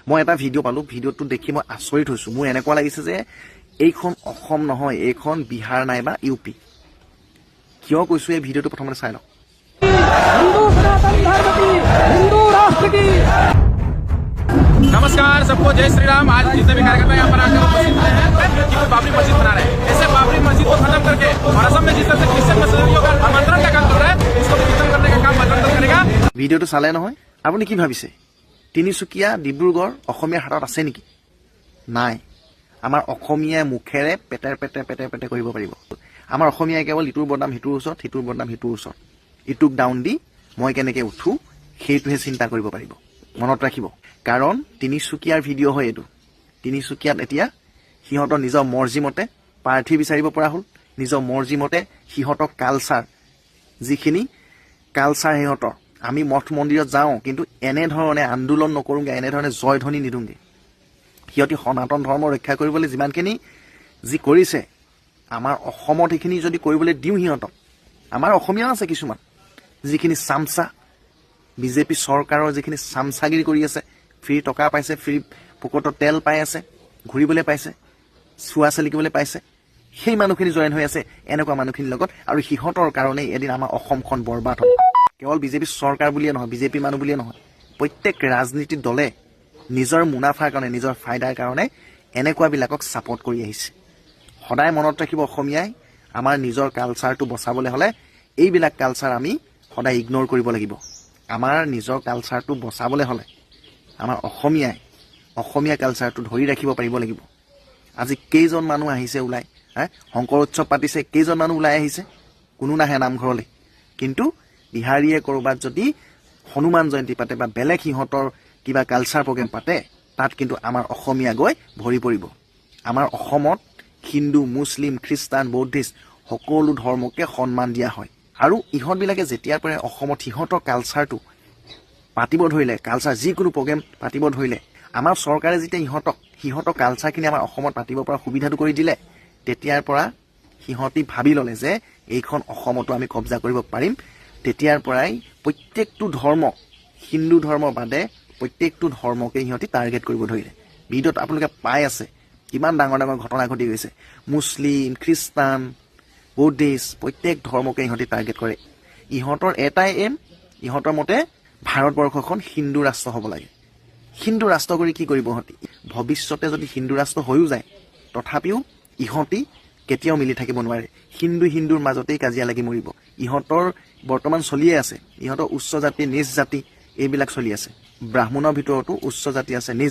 মই এটা ভিডিঅ' পালোঁ, ভিডিঅ'টো দেখি মই আচৰিত হৈছোঁ। মোৰ এনেকুৱা লাগিছে যে এইখন অসম নহয়, এইখন বিহাৰ নাইবা ইউ পি। কিয় কৈছোঁ এই ভিডিঅ'টো প্ৰথমতে চাই লওক। नमस्कार सबको, जय श्री राम। आज जितने भी कार्यकर्ता यहाँ पर आकर उपस्थित हैं कि वो बाबरी मस्जिद बना रहे हैं। ऐसे बाबरी मस्जिद को खत्म करके और असम में जिस तरह से क्रिश्चियन मस्जिदों का आमंत्रण का काम कर रहा है, उसको भी खत्म करने का काम बजरंग दल करेगा। ভিডিঅ'টো চালে নহয়, আপুনি কি ভাবিছে তিনিচুকীয়া ডিব্ৰুগড় অসমীয়াৰ হাতত আছে নেকি? নাই। আমাৰ অসমীয়াই মুখেৰে পেটেৰ পেটে কৰিব পাৰিব। আমাৰ অসমীয়াই কেৱল ইটোৰ বদনাম সিটোৰ ওচৰত, সিটোৰ বদনাম সিটোৰ ওচৰত, ইটোক ডাউন দি মই কেনেকৈ উঠোঁ সেইটোহে চিন্তা কৰিব পাৰিব। মনত ৰাখিব, কাৰণ তিনিচুকীয়াৰ ভিডিঅ' হয় এইটো। তিনিচুকীয়াত এতিয়া সিহঁতৰ নিজৰ মৰ্জিমতে প্ৰাৰ্থী বিচাৰিব পৰা হ'ল, নিজৰ মৰ্জিমতে সিহঁতৰ কালচাৰ, যিখিনি কালচাৰ সিহঁতৰ, আমি মঠ মন্দিৰত যাওঁ কিন্তু এনেধৰণে আন্দোলন নকৰোঁগৈ, এনেধৰণে জয়ধ্বনি নিদোঁগৈ। সিহঁতি সনাতন ধৰ্ম ৰক্ষা কৰিবলৈ যিমানখিনি যি কৰিছে, আমাৰ অসমত সেইখিনি যদি কৰিবলৈ দিওঁ সিহঁতক, আমাৰ অসমীয়াও আছে কিছুমান যিখিনি চামচা, বিজেপি চৰকাৰৰ যিখিনি চামচাগিৰি কৰি আছে, ফ্ৰী টকা পাইছে, ফ্ৰী পকেটত তেল পাই আছে, ঘূৰিবলৈ পাইছে, চোৱা চেলিকিবলৈ পাইছে, সেই মানুহখিনি জইন হৈ আছে এনেকুৱা মানুহখিনিৰ লগত। আৰু সিহঁতৰ কাৰণেই এদিন আমাৰ অসমখন বৰবাদ হ'ব। কেৱল বিজেপি চৰকাৰ বুলিয়ে নহয়, বিজেপি মানুহ বুলিয়ে নহয়, প্ৰত্যেক ৰাজনীতি দলে নিজৰ মুনাফাৰ কাৰণে, নিজৰ ফাইদাৰ কাৰণে এনেকুৱাবিলাকক ছাপৰ্ট কৰি আহিছে। সদায় মনত ৰাখিব অসমীয়াই, আমাৰ নিজৰ কালচাৰটো বচাবলৈ হ'লে এইবিলাক কালচাৰ আমি সদায় ইগন'ৰ কৰিব লাগিব। আমাৰ নিজৰ কালচাৰটো বচাবলৈ হ'লে আমাৰ অসমীয়া কালচাৰটো ধৰি ৰাখিব পাৰিব লাগিব। আজি কেইজন মানুহ আহিছে ওলাই, শংকৰ উৎসৱ পাতিছে, কেইজন মানুহ ওলাই আহিছে, কোনো নাহে নামঘৰলৈ। কিন্তু বিহাৰীয়ে ক'ৰবাত যদি হনুমান জয়ন্তী পাতে বা বেলেগ সিহঁতৰ কিবা কালচাৰ প্ৰগ্ৰেম পাতে, তাত কিন্তু আমাৰ অসমীয়া গৈ ভৰি পৰিব। আমাৰ অসমত হিন্দু, মুছলিম, খ্ৰীষ্টান, বৌদ্ধিষ্ট সকলো ধৰ্মকে সন্মান দিয়া হয়। আৰু ইহঁতবিলাকে যেতিয়াৰ পৰাই অসমত সিহঁতৰ কালচাৰটো পাতিব ধৰিলে, কালচাৰ যিকোনো প্ৰগ্ৰেম পাতিব ধৰিলে, আমাৰ চৰকাৰে যেতিয়া সিহঁতৰ কালচাৰখিনি আমাৰ অসমত পাতিব পৰা সুবিধাটো কৰি দিলে, তেতিয়াৰ পৰা সিহঁতি ভাবি ল'লে যে এইখন অসমতো আমি কব্জা কৰিব পাৰিম। তেতিয়াৰ পৰাই প্ৰত্যেকটো ধৰ্ম, হিন্দু ধৰ্ম বাদে প্ৰত্যেকটো ধৰ্মকে সিহঁতি টাৰ্গেট কৰিব ধৰিলে। ভিডিঅ'ত আপোনালোকে পাই আছে কিমান ডাঙৰ ডাঙৰ ঘটনা ঘটি গৈছে। মুছলিম, খ্ৰীষ্টান, বৌদ্ধিষ্ট প্ৰত্যেক ধৰ্মকে ইহঁতি টাৰ্গেট কৰে। ইহঁতৰ এটাই এম, ইহঁতৰ মতে ভাৰতবৰ্ষখন হিন্দু ৰাষ্ট্ৰ হ'ব লাগে। হিন্দু ৰাষ্ট্ৰ কৰি কি কৰিব ইহঁতি? ভৱিষ্যতে যদি হিন্দু ৰাষ্ট্ৰ হৈও যায়, তথাপিও ইহঁতি কেতিয়াও মিলি থাকিব নোৱাৰে। হিন্দুৰ মাজতেই কাজিয়া লাগি মৰিব। ইহঁতৰ বৰ্তমান চলিয়ে আছে, ইহঁতৰ উচ্চ জাতি, নিচ জাতি এইবিলাক চলি আছে। ব্ৰাহ্মণৰ ভিতৰতো উচ্চ জাতি আছে, নিচ